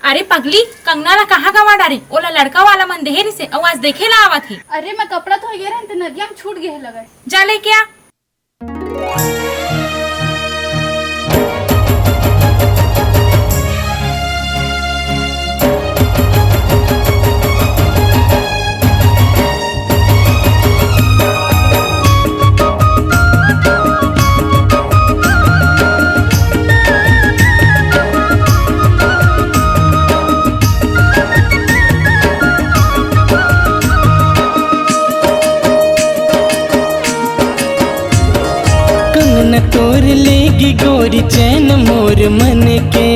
अरे पगली कंगना ला कहाँ गवा डारी? ओला लड़का वाला मन देहरी से आवाज देखे ला आवत ही। अरे मैं कपड़ा धोए गए रहे नदिया में छूट गए लगे। जा ले क्या? कंगना तोर लेगी गोरी चैन मोर मन के,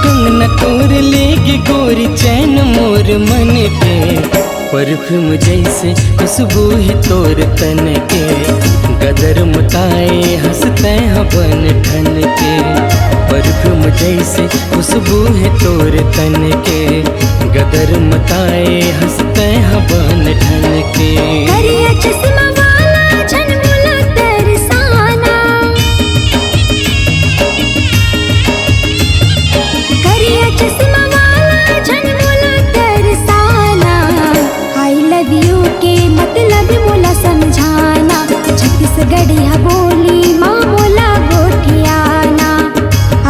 कंगना तोर लेगी गोरी चैन मोर मन के। परफ्यूम जैसे खुशबू है तोर तन के, गदर मुताए हंसते हैं बन ठन के। परफ्यूम जैसे खुशबू है तोर तन के, गदर मुताए हंसते हैं बन ठन के। करिया चश्मा वाला झनमुला तरसाना, करिया चश्मा वाला झनमुला तरसाना। आई लव यू के मतलब मोला समझाना, छत्तीसगढ़िया बोली माँ मोला गोठियाना।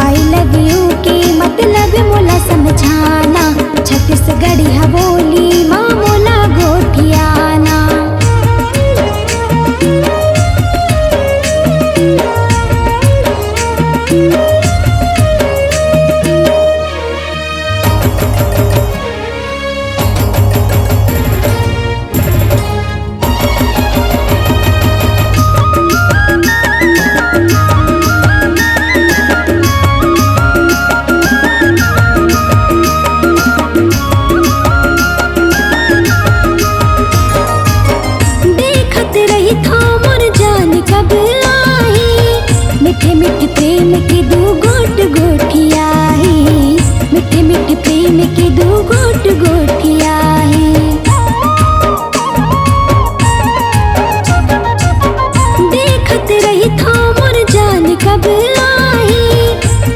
आई लव यू के मतलब मोला समझाना, छत्तीसगढ़िया बोली माँ मोला गोठियाना। देखत रही था मोर जान कब आई, मीठे मीठे प्रेम के दो गोट गोठियाही। मीठे मीठे प्रेम के दो गोट गोठियाही। देखत रही था मोर जान कब आई,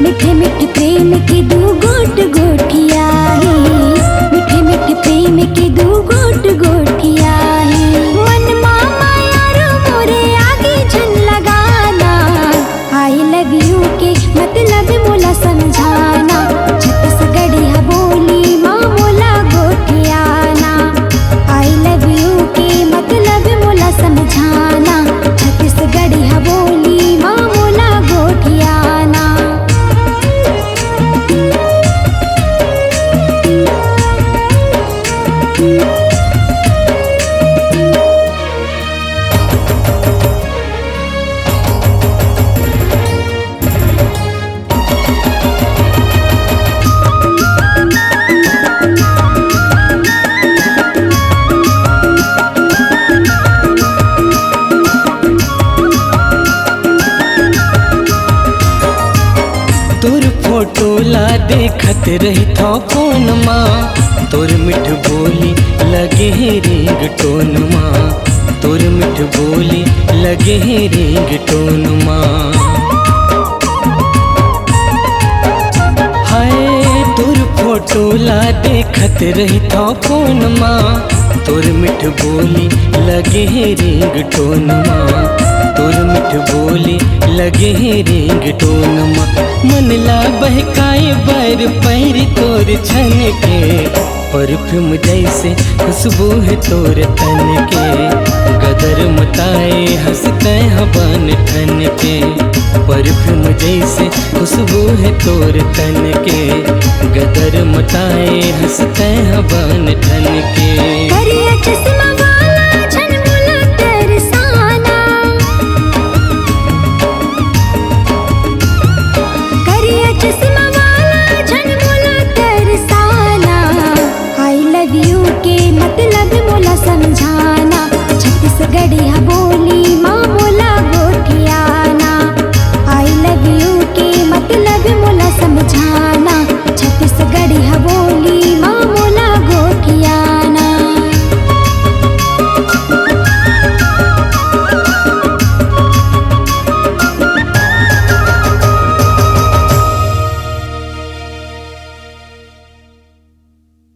मीठे मीठे प्रेम के दो गोट गोठियाही। मीठे मीठे प्रेम के दो गोट गोठियाही। मन मामा यारो मोरे आगे झन लगाना, आई लव यू के मतलब मोला समझाना, छत्तीसगढ़िया बोली माँ मोला गोठियाना। आई लव यू के मतलब मोला समझाना, छत्तीसगढ़िया बोली माँ मोला गोठियाना। तोर फोटो ला देखत रही था फोन माँ, तोर मिठ बोली लगे है रिंग टोन माँ। तोर मिठ बोली लगे है रिंग टोन माँ। हाय तोर फोटो ला देखत रही था फोन माँ, तोर मिठ बोली लगे है रिंग टोन माँ। तोर मिठ बोली लगे है रिंग टोन माँ। मन ला बहकाए बर पैर तोर छन के, परफ्यूम जैसे खुशबू है तोर तन के, गदर मताए हंसते हैं बन ठन के। परफ्यूम जैसे खुशबू है तोर तन के, गदर मताए हंसते हैं बन ठन के। करिया चश्मा